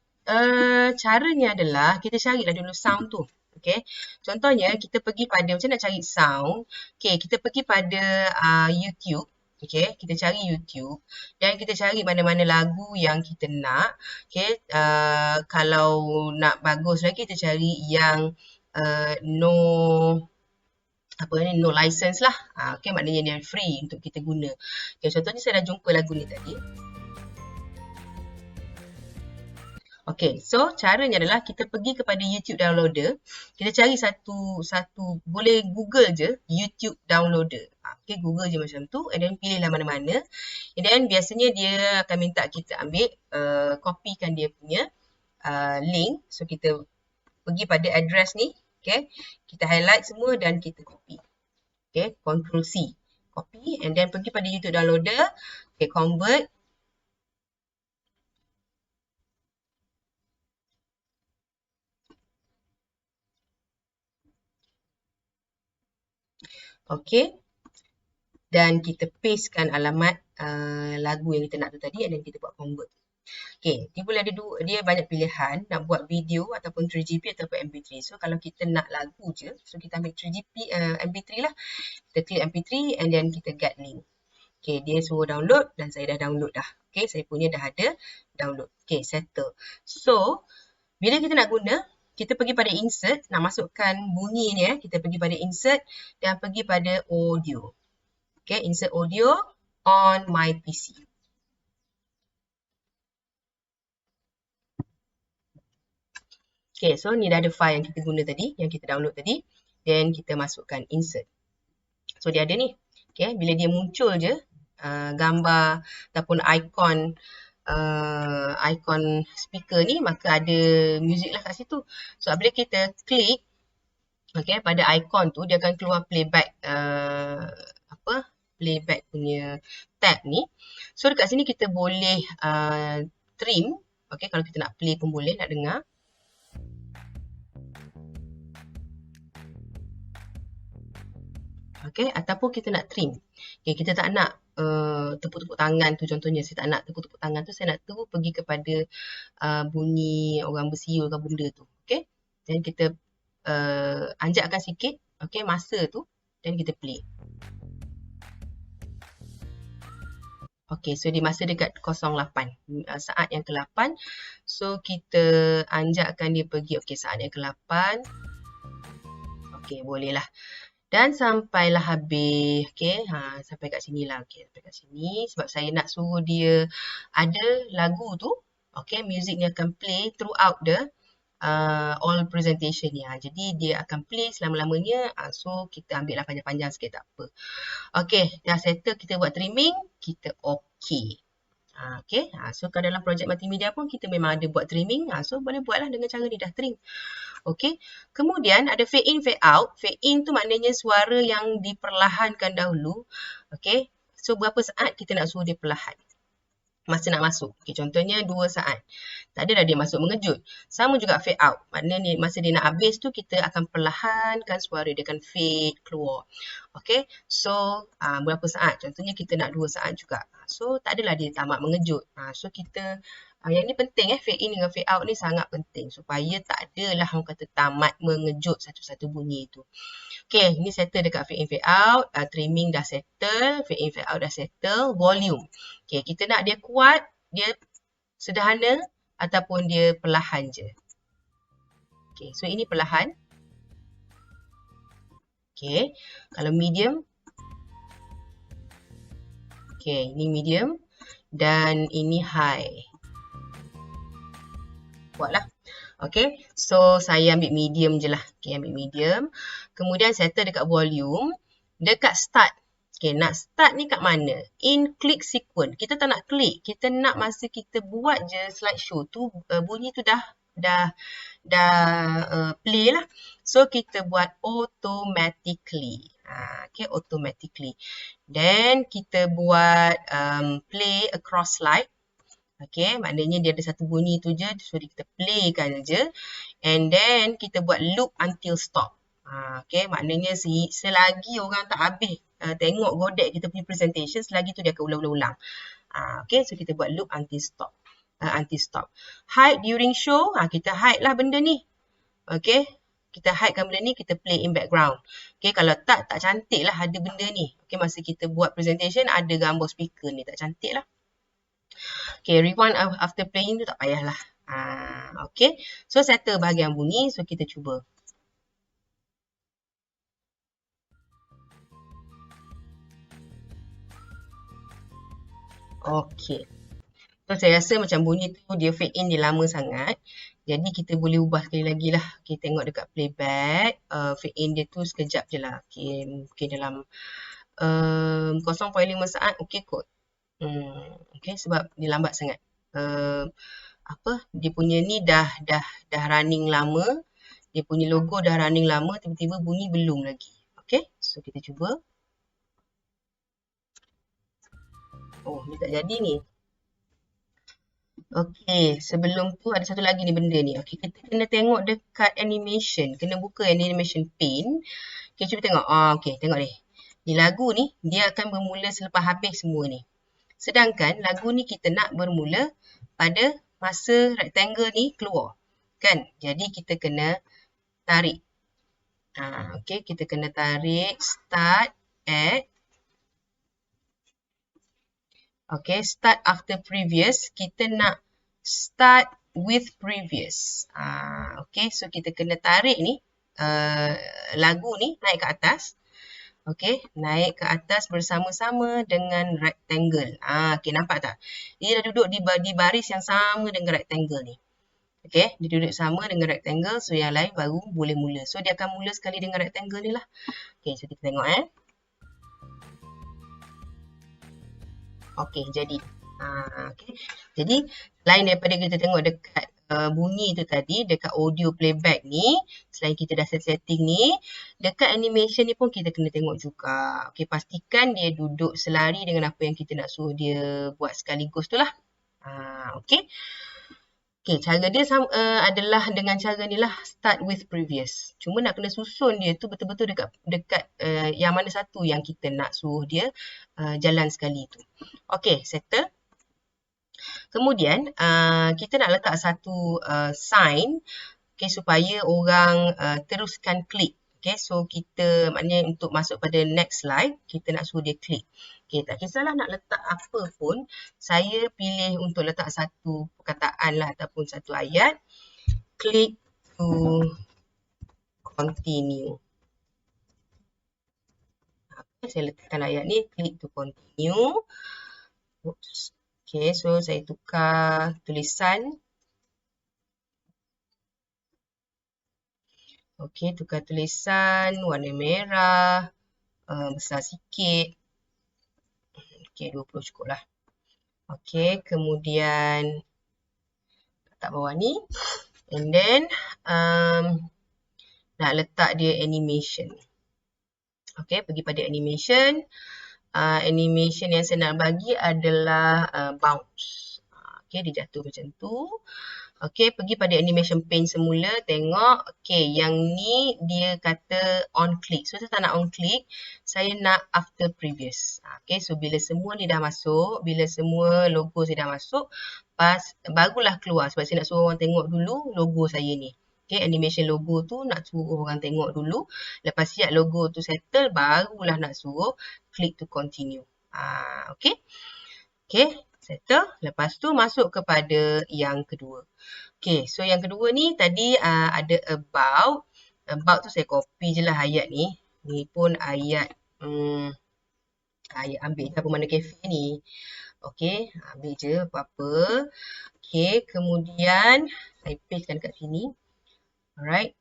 caranya adalah kita carilah dulu sound tu. Okay, contohnya kita pergi pada, macam nak cari sound. Okay, kita pergi pada YouTube. Okay, kita cari YouTube dan kita cari mana-mana lagu yang kita nak. Okay, kalau nak bagus lagi kita cari yang no no license lah. Okay, maknanya dia free untuk kita guna. Okay, contohnya saya dah jumpa lagu ni tadi. Okay, so caranya adalah kita pergi kepada YouTube downloader. Kita cari satu boleh Google je YouTube downloader. Okay, Google je macam tu and then pilihlah mana-mana. And then biasanya dia akan minta kita ambil, copykan dia punya link. So kita pergi pada address ni. Okay, kita highlight semua dan kita copy. Okay, Ctrl C. Copy and then pergi pada YouTube downloader. Okay, convert. Okay. Dan kita pastekan alamat lagu yang kita nak tu tadi dan kita buat convert. Okay, dia boleh ada dia banyak pilihan nak buat video ataupun 3GP ataupun MP3. So kalau kita nak lagu je, so kita ambil 3GP, MP3 lah. Kita klik MP3 and then kita get link. Okay, dia suruh download dan saya dah download dah. Okay, saya punya dah ada download. Okay, settle. So, bila kita nak guna, kita pergi pada insert, nak masukkan bunyi ni kita pergi pada insert dan pergi pada audio. Okay, insert audio on my PC. Okay, so ni dah ada file yang kita guna tadi, yang kita download tadi. Then kita masukkan insert. So dia ada ni. Okay, bila dia muncul je, gambar ataupun ikon speaker ni, maka ada music lah kat situ. So bila kita klik, okay, pada ikon tu, dia akan keluar playback, playback punya tab ni. So dekat sini kita boleh trim. Okay, kalau kita nak play pun boleh, nak dengar. Okay, ataupun kita nak trim. Okay, kita tak nak tepuk-tepuk tangan tu contohnya. Saya tak nak tepuk-tepuk tangan tu. Saya nak tu pergi kepada bunyi orang bersiul ke benda tu. Okay, dan kita anjakkan sikit. Okay, masa tu. Dan kita play. Okay, so di masa dekat 08. Saat yang ke-8. So kita anjakkan dia pergi. Okay, saat yang ke-8. Okay, boleh lah. Dan sampailah habis. Okay, sampai kat sini lah. Okay, sampai kat sini. Sebab saya nak suruh dia ada lagu tu. Okay, music ni akan play throughout the all presentation ni. Jadi dia akan play selama-lamanya. So kita ambil lah panjang-panjang sikit, tak apa. Okay, dah settle, kita buat trimming. Kita okay. Okay, so kalau dalam projek multimedia pun kita memang ada buat trimming. So boleh buatlah dengan cara ni dah trim. Okay, kemudian ada fade in, fade out. Fade in tu maknanya suara yang diperlahankan dahulu. Okay, so berapa saat kita nak suruh dia perlahan masa nak masuk. Okay, contohnya 2 saat. Tak adalah dia masuk mengejut. Sama juga fade out. Maknanya masa dia nak habis tu kita akan perlahankan suara. Dia akan fade keluar. Okay, so berapa saat? Contohnya kita nak 2 saat juga. So tak adalah dia tamat mengejut. So kita, yang ni penting fade in dengan fade out ni sangat penting. Supaya tak adalah orang kata tamat mengejut satu-satu bunyi tu. Okay, ni settle dekat fade in, fade out. Trimming dah settle. Fade in, fade out dah settle. Volume. Okay, kita nak dia kuat, dia sederhana ataupun dia perlahan je. Okay, so ini perlahan. Okay, kalau medium. Okay, ini medium. Dan ini high. Buatlah. Okay, so saya ambil medium je lah. Okay, ambil medium. Kemudian settle dekat volume. Dekat start. Okay, nak start ni kat mana? In click sequence. Kita tak nak klik. Kita nak masa kita buat je slideshow tu, bunyi tu dah play lah. So, kita buat automatically. Okay, automatically. Then, kita buat play across slide. Okay, maknanya dia ada satu bunyi tu je. So, kita playkan je. And then, kita buat loop until stop. Okay, maknanya selagi orang tak habis tengok godek kita punya presentation, selagi tu dia akan ulang-ulang. Okay, so kita buat loop until stop. Until stop. Hide during show, kita hide lah benda ni. Okay, kita hidekan benda ni, kita play in background. Okay, kalau tak cantik lah ada benda ni. Okay, masa kita buat presentation, ada gambar speaker ni, tak cantik lah. Okay, rewind after playing tu tak payahlah. Okay, so settle bahagian bunyi, so kita cuba. Okay. So, saya rasa macam bunyi tu dia fade in dia lama sangat. Jadi, kita boleh ubah sekali lagi lah. Okay, tengok dekat playback. Fade in dia tu sekejap je lah. Okay, mungkin dalam 0.5 saat. Okay kot. Okay, sebab dia lambat sangat. Dia punya ni dah running lama. Dia punya logo dah running lama. Tiba-tiba bunyi belum lagi. Okay, so kita cuba. Oh, ni tak jadi ni. Okay, sebelum tu ada satu lagi ni benda ni. Okay, kita kena tengok dekat animation. Kena buka animation pane. Okay, cuba tengok. Okay, tengok ni. Ni lagu ni, dia akan bermula selepas habis semua ni. Sedangkan lagu ni kita nak bermula pada masa rectangle ni keluar. Kan? Jadi kita kena tarik. Okay, kita kena tarik start at. Okay, start after previous. Kita nak start with previous. Okay, so kita kena tarik ni lagu ni naik ke atas. Okay, naik ke atas bersama-sama dengan rectangle. Okay, nampak tak? Dia dah duduk di baris yang sama dengan rectangle ni. Okay, dia duduk sama dengan rectangle. So, yang lain baru boleh mula. So, dia akan mula sekali dengan rectangle ni lah. Okay, so kita tengok Okay, jadi. Okay. Jadi, lain daripada kita tengok dekat bunyi tu tadi, dekat audio playback ni, selain kita dah setting ni, dekat animation ni pun kita kena tengok juga. Okay, pastikan dia duduk selari dengan apa yang kita nak suruh dia buat sekaligus tu lah. Okay. Okay, cara dia adalah dengan cara ni lah, start with previous. Cuma nak kena susun dia tu betul-betul dekat yang mana satu yang kita nak suruh dia jalan sekali tu. Okay, settle. Kemudian, kita nak letak satu sign okay, supaya orang teruskan klik. Okay, so kita maknanya untuk masuk pada next slide, kita nak suruh dia klik. Okay, tak kisahlah nak letak apa pun, saya pilih untuk letak satu perkataan lah ataupun satu ayat. Click to continue. Okay, saya letakkan ayat ni, click to continue. Oops. Okay, so saya tukar tulisan. Okay, tukar tulisan warna merah. Besar sikit. Okay, 20 cukup lah. Okay, kemudian letak bawah ni. And then, nak letak dia animation. Okay, pergi pada animation. Animation yang saya nak bagi adalah bounce. Okay, dia jatuh macam tu. Okay, pergi pada animation pane semula. Tengok. Okay, yang ni dia kata on click. So, saya tak nak on click. Saya nak after previous. Okay, so bila semua ni dah masuk, bila semua logo saya dah masuk, barulah keluar. Sebab saya nak suruh orang tengok dulu logo saya ni. Okay, animation logo tu nak suruh orang tengok dulu. Lepas siap logo tu settle, barulah nak suruh click to continue. Okay. Okay, settle. Lepas tu masuk kepada yang kedua. Okay, so yang kedua ni tadi ada about. About tu saya copy je lah ayat ni. Ni pun ayat, ayat ambil apa mana cafe ni. Okay, ambil je apa-apa. Okay, kemudian saya pastekan kat sini. Alright.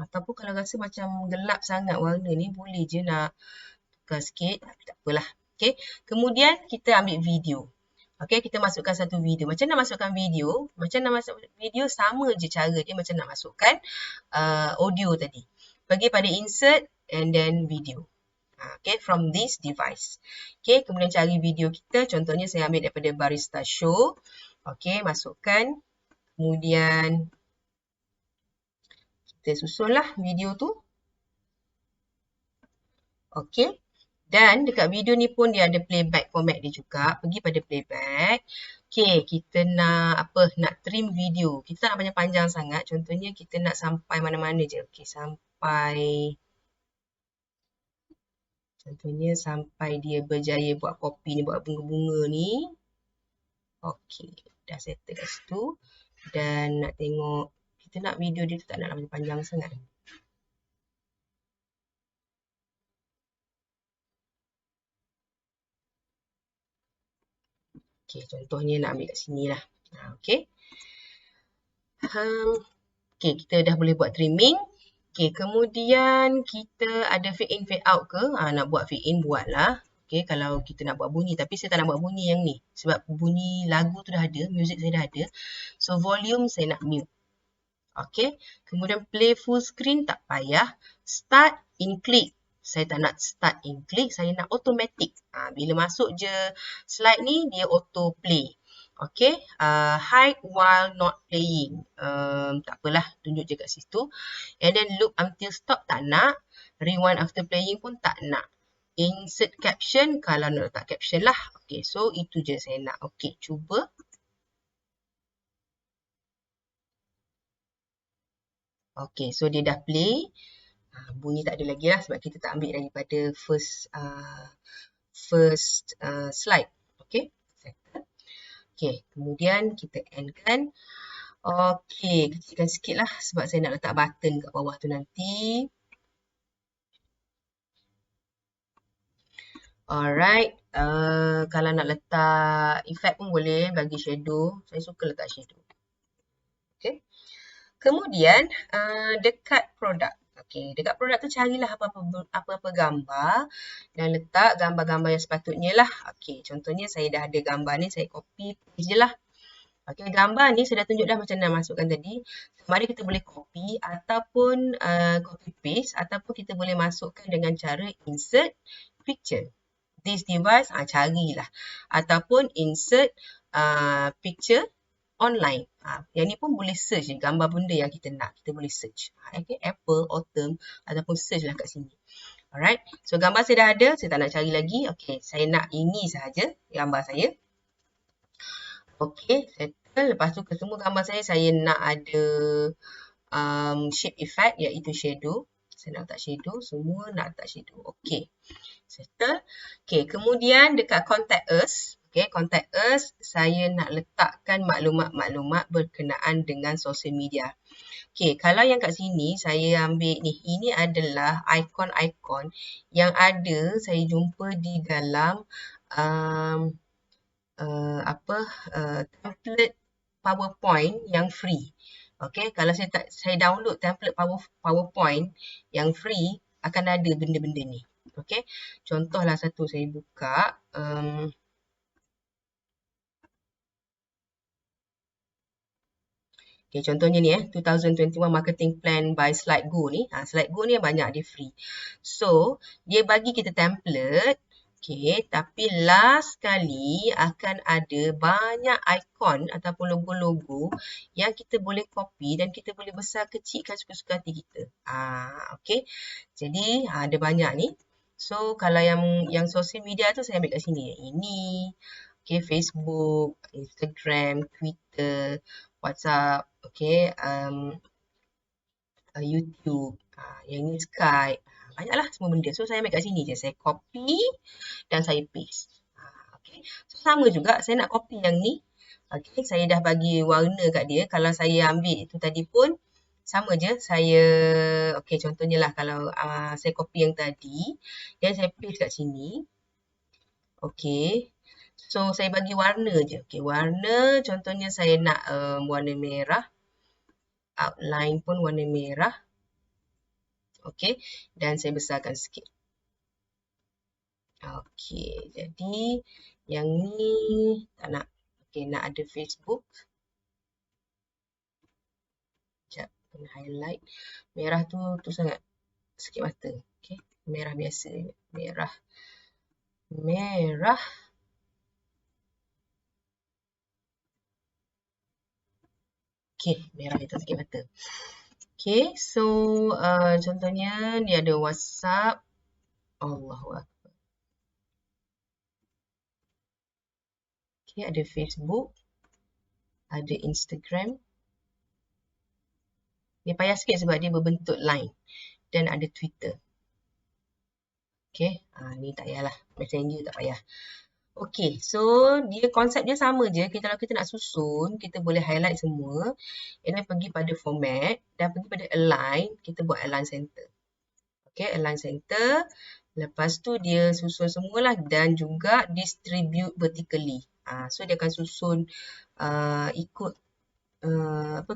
Ataupun kalau rasa macam gelap sangat warna ni, boleh je nak tukar sikit. Tapi tak apalah. Okay, kemudian kita ambil video. Okay, kita masukkan satu video. Macam nak masukkan video? Macam nak masuk video, sama je cara dia macam nak masukkan audio tadi. Pergi pada insert and then video. Okay, from this device. Okay, kemudian cari video kita. Contohnya saya ambil daripada Barista Show. Okay, masukkan. Kemudian kita susunlah video tu. Okey. Dan dekat video ni pun dia ada playback format dia juga. Pergi pada playback. Okey, kita nak apa? Nak trim video. Kita tak nak panjang-panjang sangat. Contohnya kita nak sampai mana-mana je. Okey, sampai dia berjaya buat copy ni, buat bunga-bunga ni. Okey, dah settle kat situ. Dan nak tengok, kita nak video dia tu tak nak panjang sangat. Okey, contohnya nak ambil kat sini lah. Okey. Okey, kita dah boleh buat trimming. Okey, kemudian kita ada fade in, fade out ke? Nak buat fade in, buatlah. Okey, kalau kita nak buat bunyi. Tapi saya tak nak buat bunyi yang ni. Sebab bunyi lagu tu dah ada, music saya dah ada. So, volume saya nak mute. Okey, kemudian play full screen tak payah. Start in click. Saya tak nak start in click, saya nak automatic. Bila masuk je slide ni, dia auto play. Okay, hide while not playing. Tak apalah, tunjuk je kat situ. And then loop until stop tak nak. Rewind after playing pun tak nak. Insert caption, kalau nak letak caption lah. Okay, so itu je saya nak. Okay, cuba. Okay, so dia dah play. Bunyi tak ada lagi lah sebab kita tak ambil daripada first slide. Okay, settle. Okay, kemudian kita end kan. Okay, kecilkan sikit lah sebab saya nak letak button kat bawah tu nanti. Alright, kalau nak letak effect pun boleh, bagi shadow. Saya suka letak shadow. Okay. Kemudian, dekat produk. Okay, dekat produk tu carilah apa-apa gambar dan letak gambar-gambar yang sepatutnya lah. Okay, contohnya saya dah ada gambar ni, saya copy je lah. Okay, gambar ni saya dah tunjuk dah macam mana masukkan tadi. Mari kita boleh copy ataupun copy paste ataupun kita boleh masukkan dengan cara insert picture. This device, carilah. Ataupun insert picture online. Yang ni pun boleh search je, gambar benda yang kita nak. Kita boleh search. Okay, Apple, Autumn ataupun search lah kat sini. Alright, so gambar saya dah ada, saya tak nak cari lagi. Okay, saya nak ini sahaja gambar saya. Okay, settle. Lepas tu ke semua gambar saya nak ada shape effect iaitu shadow. Saya nak letak shadow, semua nak letak shadow. Okay, settle. Okay, kemudian dekat contact us. Okay, contact us, saya nak letakkan maklumat-maklumat berkenaan dengan social media. Okay, kalau yang kat sini saya ambil ni, ini adalah ikon-ikon yang ada saya jumpa di dalam template PowerPoint yang free. Okay, kalau saya download template PowerPoint yang free, akan ada benda-benda ni. Okay, contohlah satu saya buka. Okay, contohnya ni 2021 Marketing Plan by SlideGo ni. SlideGo ni banyak dia free. So, dia bagi kita template. Okay, tapi last kali akan ada banyak ikon ataupun logo-logo yang kita boleh copy dan kita boleh besar kecilkan suka-suka hati kita. Okay, jadi ada banyak ni. So, kalau yang social media tu saya ambil kat sini. Ini, okay, Facebook, Instagram, Twitter, WhatsApp, okay, YouTube, yang ni Skype. Banyaklah semua benda. So, saya ambil kat sini je. Saya copy dan saya paste. Okay. So, sama juga. Saya nak copy yang ni. Okay. Saya dah bagi warna kat dia. Kalau saya ambil itu tadi pun, sama je. Saya, okay, contohnya lah kalau saya copy yang tadi, dan saya paste kat sini. Okay. So, saya bagi warna je. Okay, warna, contohnya saya nak warna merah. Outline pun warna merah. Okay, dan saya besarkan sikit. Okay, jadi yang ni tak nak. Okay, nak ada Facebook. Sekejap, kena highlight. Merah tu sangat sikit mata. Okay, merah biasa. Merah. Okay, merah itu sikit mata. Okay, so contohnya ni ada WhatsApp. Allahu Akbar. Okay, ada Facebook, ada Instagram. Dia payah sikit sebab dia berbentuk line. Dan ada Twitter. Okay, ni tak payahlah. Messenger tak payah. Okay, so dia konsep dia sama je. Kalau kita nak susun, kita boleh highlight semua. And then pergi pada format. Dan pergi pada align. Kita buat align center. Okay, align center. Lepas tu dia susun semualah. Dan juga distribute vertically. So dia akan susun ikut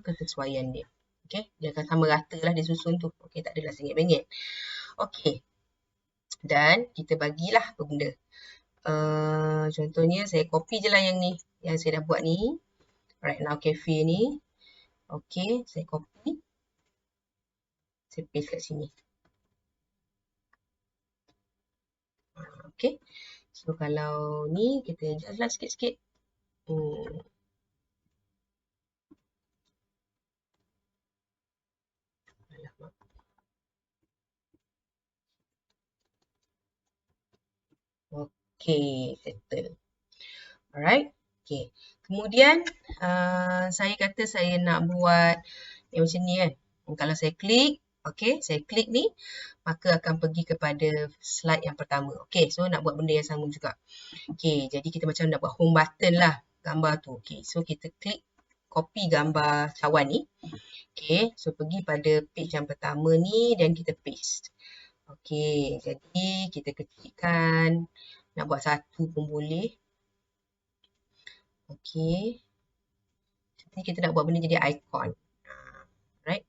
kesesuaian dia. Okay, dia akan sama rata lah dia susun tu. Okay, tak adalah sengit-bengit. Okay. Dan kita bagilah apa benda. Contohnya saya copy je lah yang ni. Yang saya dah buat ni. Right Now Cafe ni. Okay, saya copy. Saya paste kat sini. Okay. So kalau ni kita adjust lah sikit-sikit. Okay, settle. Alright. Okay. Kemudian saya kata saya nak buat yang macam ni kan. Kalau saya klik, okay, saya klik ni, maka akan pergi kepada slide yang pertama. Okay, so nak buat benda yang sama juga. Okay, jadi kita macam nak buat home button lah gambar tu. Okay, so kita klik copy gambar cawan ni. Okay, so pergi pada page yang pertama ni dan kita paste. Okay, jadi kita kecilkan. Nak buat satu pun boleh. Okay. Jadi kita nak buat benda jadi icon. Right.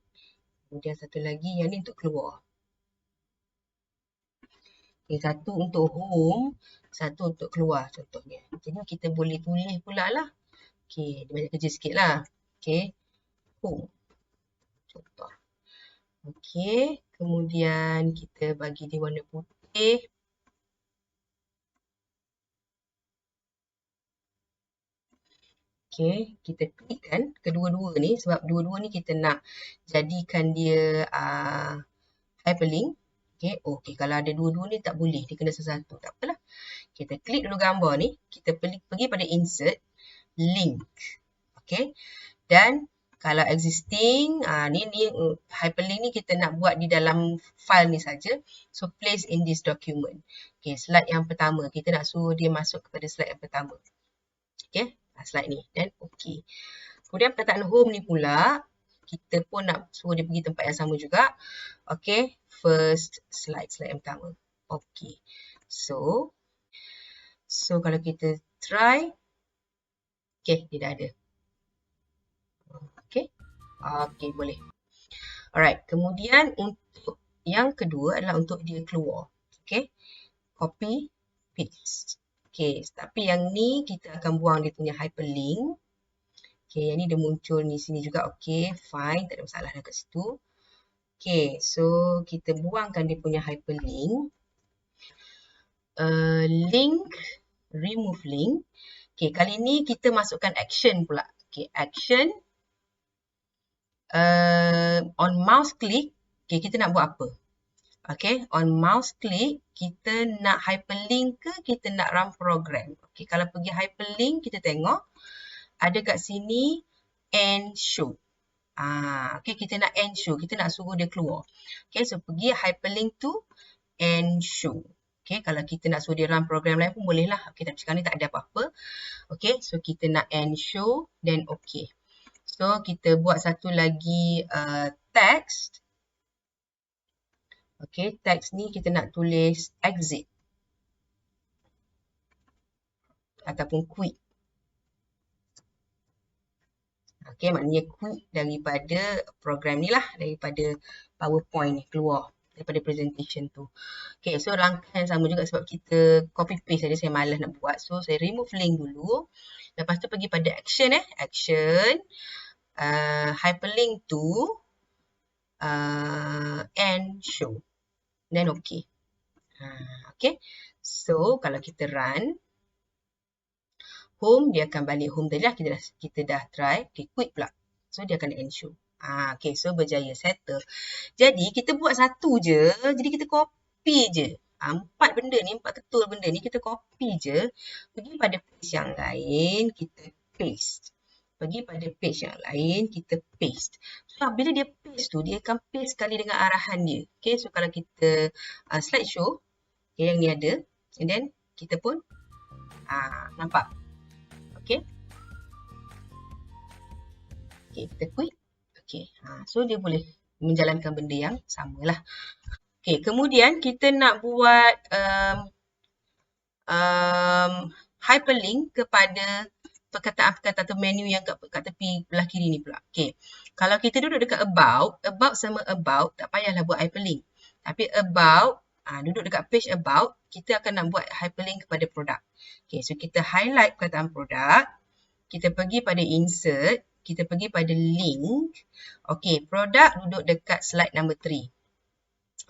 Kemudian satu lagi yang ni untuk keluar. Okay, satu untuk home, satu untuk keluar contohnya. Jadi kita boleh tulis pula lah. Okay, dia banyak kerja sikit lah. Okay. Home. Contoh. Okay. Kemudian kita bagi dia warna putih. Okay, kita klik kan kedua-dua ni sebab dua-dua ni kita nak jadikan dia hyperlink. Okay, kalau ada dua-dua ni tak boleh, dia kena satu-satu, tak apalah. Kita klik dulu gambar ni, kita pergi pada insert, link. Okay, dan kalau existing, ni hyperlink ni kita nak buat di dalam file ni saja. So, place in this document. Okay, slide yang pertama, kita nak suruh dia masuk kepada slide yang pertama. Okay. Slide ni dan okey. Kemudian perkataan home ni pula kita pun nak suruh dia pergi tempat yang sama juga. Okey, first slide yang pertama. Okey. So kalau kita try, okey, dia dah ada. Okey. Okey, boleh. Alright, kemudian untuk yang kedua adalah untuk dia keluar. Okey. Copy, paste. Okay, tapi yang ni kita akan buang dia punya hyperlink. Okay, yang ni dia muncul di sini juga. Okay, fine. Tak ada masalah dah kat situ. Okay, so kita buangkan dia punya hyperlink. Link, remove link. Okay, kali ni kita masukkan action pula. Okay, action. On mouse click. Okay, kita nak buat apa? Okay, on mouse click, kita nak hyperlink ke kita nak run program. Okay, kalau pergi hyperlink, kita tengok ada kat sini end show. Okay, kita nak end show. Kita nak suruh dia keluar. Okay, so pergi hyperlink to end show. Okay, kalau kita nak suruh dia run program lain pun boleh lah. Okay, tapi sekarang ni tak ada apa-apa. Okay, so kita nak end show dan okay. So, kita buat satu lagi text. Okay, teks ni kita nak tulis exit. Ataupun quit. Okay, maknanya quit daripada program ni lah. Daripada PowerPoint ni keluar. Daripada presentation tu. Okay, so rangkaian sama juga sebab kita copy paste saja. Saya malas nak buat. So, saya remove link dulu. Lepas tu pergi pada action Action. Hyperlink to end show. Then okay. Okay. So, kalau kita run, home, dia akan balik home tadi lah. Kita dah try. Okay, quit pula. So, dia akan end show. Okay, so berjaya settle. Jadi, kita buat satu je. Jadi, kita copy je. Empat benda ni, empat ketul benda ni kita copy je. Pergi pada page yang lain, kita paste. Pergi pada page yang lain, kita paste. So, bila dia paste tu, dia akan paste sekali dengan arahan dia. Okay, so kalau kita slideshow, okay, yang ni ada. And then, kita pun nampak. Okay. Okay, kita quit. Okay, so dia boleh menjalankan benda yang sama lah. Okay, kemudian kita nak buat hyperlink kepada perkataan-perkataan atau menu yang kat tepi belah kiri ni pula. Okay, kalau kita duduk dekat about sama about, tak payahlah buat hyperlink. Tapi about, duduk dekat page about, kita akan nak buat hyperlink kepada produk. Okay, so kita highlight perkataan produk, kita pergi pada insert, kita pergi pada link. Okay, produk duduk dekat slide number 3.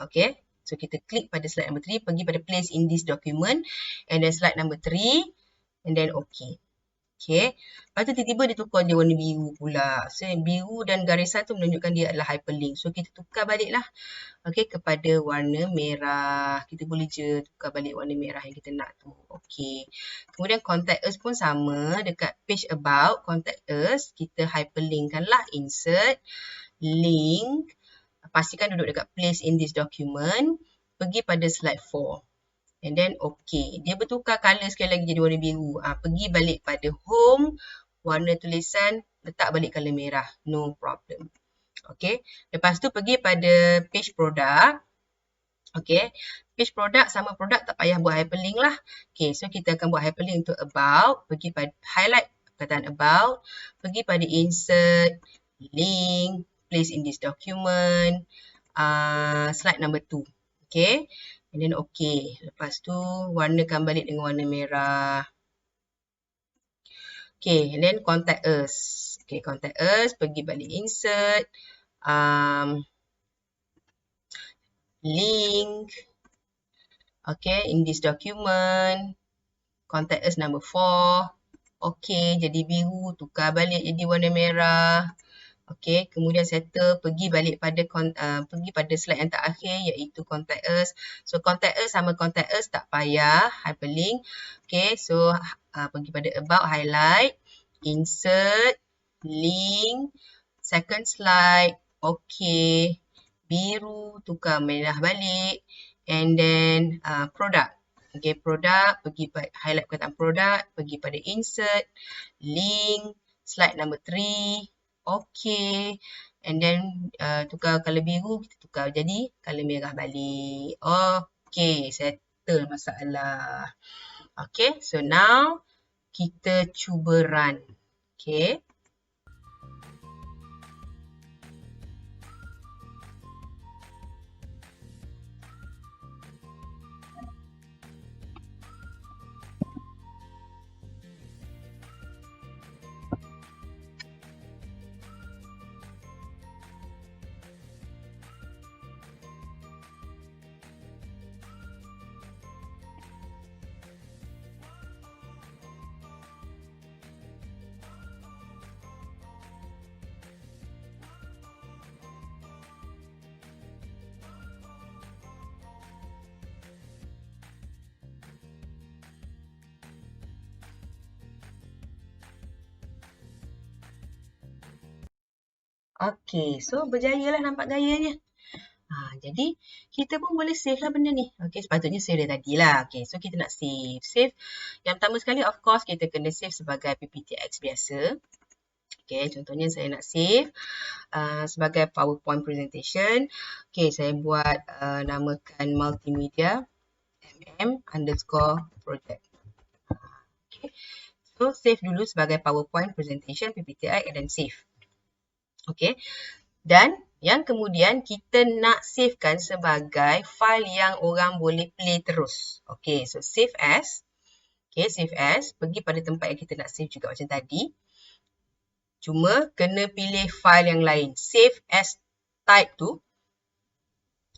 Okay, so kita klik pada slide number 3, pergi pada place in this document, and then slide number 3, and then okay. Okay, lepas tu tiba-tiba dia tukar dia warna biru pula. So, biru dan garisan tu menunjukkan dia adalah hyperlink. So, kita tukar balik lah. Okay, kepada warna merah. Kita boleh je tukar balik warna merah yang kita nak tu. Okay. Kemudian contact us pun sama. Dekat page about, contact us. Kita hyperlinkkan lah. Insert, link. Pastikan duduk dekat place in this document. Pergi pada slide 4. And then okay. Dia bertukar colour sekali lagi jadi warna biru. Pergi balik pada home. Warna tulisan. Letak balik colour merah. No problem. Okay. Lepas tu pergi pada page produk. Okay. Page produk sama produk tak payah buat hyperlink lah. Okay. So kita akan buat hyperlink untuk about. Pergi pada highlight perkataan about. Pergi pada insert. Link. Place in this document. Slide number 2. Okay. And then okay. Lepas tu warnakan balik dengan warna merah. Okay. And then contact us. Okay. Contact us. Pergi balik insert. Link. Okay. In this document. Contact us number 4. Okay. Jadi biru. Tukar balik jadi warna merah. Okay, kemudian settle, pergi balik pada pergi pada slide yang terakhir iaitu contact us. So contact us sama contact us tak payah hyperlink. Okay, so pergi pada about, highlight, insert, link, second slide, okay, biru, tukar merah balik, and then product. Okay, product, pergi pada highlight perkataan product, pergi pada insert, link, slide number 3. Okay. And then tukar colour biru, kita tukar jadi colour merah balik. Okay. Settle masalah. Okay. So now kita cuba run. Okay. Okay, so berjaya lah nampak gayanya. Jadi, kita pun boleh save lah benda ni. Okay, sepatutnya save dari tadi lah. Okay, so kita nak save. Save, yang pertama sekali, of course, kita kena save sebagai PPTX biasa. Okay, contohnya saya nak save sebagai PowerPoint presentation. Okay, saya buat namakan multimedia mm_project. Okay, so save dulu sebagai PowerPoint presentation, PPTX, and then save. Okay, dan yang kemudian kita nak savekan sebagai file yang orang boleh play terus. Okay, so save as. Okay, save as. Pergi pada tempat yang kita nak save juga macam tadi. Cuma kena pilih file yang lain. Save as type tu.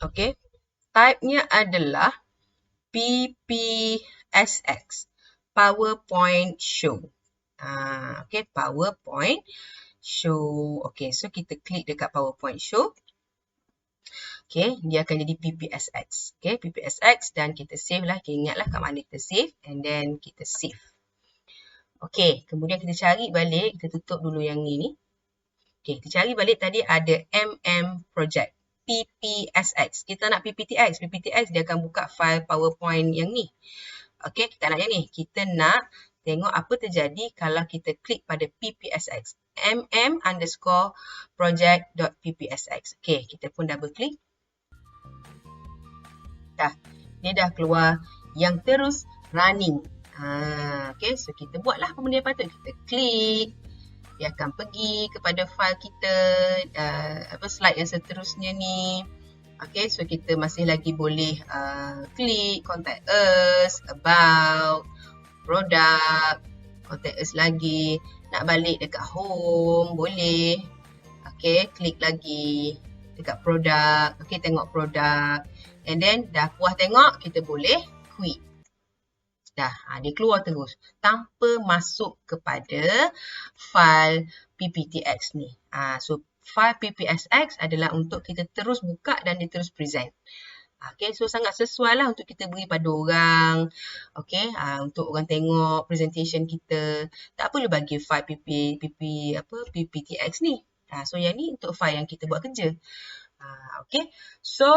Okay, type-nya adalah PPSX. PowerPoint Show. Okay, PowerPoint Show. Okay, so kita klik dekat PowerPoint Show. Okay, dia akan jadi PPSX. Okay, PPSX dan kita save lah. Kita ingatlah kat mana kita save and then kita save. Okay, kemudian kita cari balik. Kita tutup dulu yang ni. Okay, kita cari balik tadi ada Project. PPSX. Kita nak PPTX. PPTX dia akan buka file PowerPoint yang ni. Okay, kita nak yang ni. Kita nak tengok apa terjadi kalau kita klik pada PPSX. project.ppsx. Okay, kita pun double klik. Dah, dia dah keluar yang terus running. Okay, so kita buatlah apa benda yang patut. Kita klik. Dia akan pergi kepada file kita, slide yang seterusnya ni. Okay, so kita masih lagi boleh klik contact us, about, product, contact us lagi. Nak balik dekat home, boleh. Okay, klik lagi dekat product. Okay, tengok product. And then dah puas tengok, kita boleh quit. Dah, dia keluar terus tanpa masuk kepada file PPTX ni. So, file PPSX adalah untuk kita terus buka dan dia terus present. Okay, so sangat sesuai lah untuk kita beri pada orang. Okay, untuk orang tengok presentation kita. Tak perlu bagi file PPTX ni. So, yang ni untuk file yang kita buat kerja. Okay, so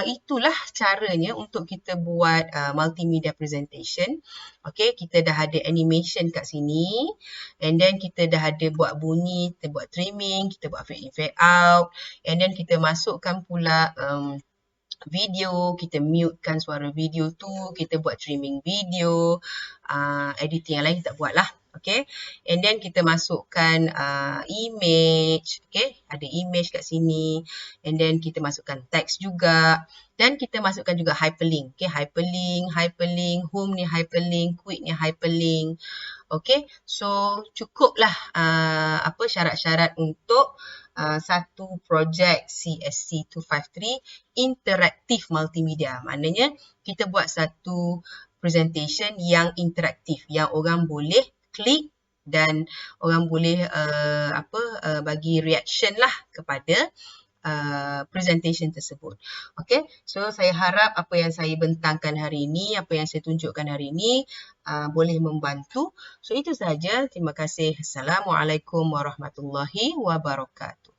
itulah caranya untuk kita buat multimedia presentation. Okay, kita dah ada animation kat sini. And then kita dah ada buat bunyi, kita buat trimming, kita buat fade in, fade out. And then kita masukkan pula video, kita mutekan suara video tu, kita buat trimming video, editing yang lain kita buat lah. Okay, and then kita masukkan image, okay, ada image kat sini, and then kita masukkan teks juga, dan kita masukkan juga hyperlink, okay, hyperlink, home ni hyperlink, quit ni hyperlink, okay, so cukuplah syarat-syarat untuk satu projek CSC 253 interaktif multimedia. Maknanya kita buat satu presentation yang interaktif, yang orang boleh klik dan orang boleh bagi reaction lah kepada presentation tersebut. Okay, so saya harap apa yang saya bentangkan hari ini, apa yang saya tunjukkan hari ini boleh membantu. So itu sahaja. Terima kasih. Assalamualaikum warahmatullahi wabarakatuh.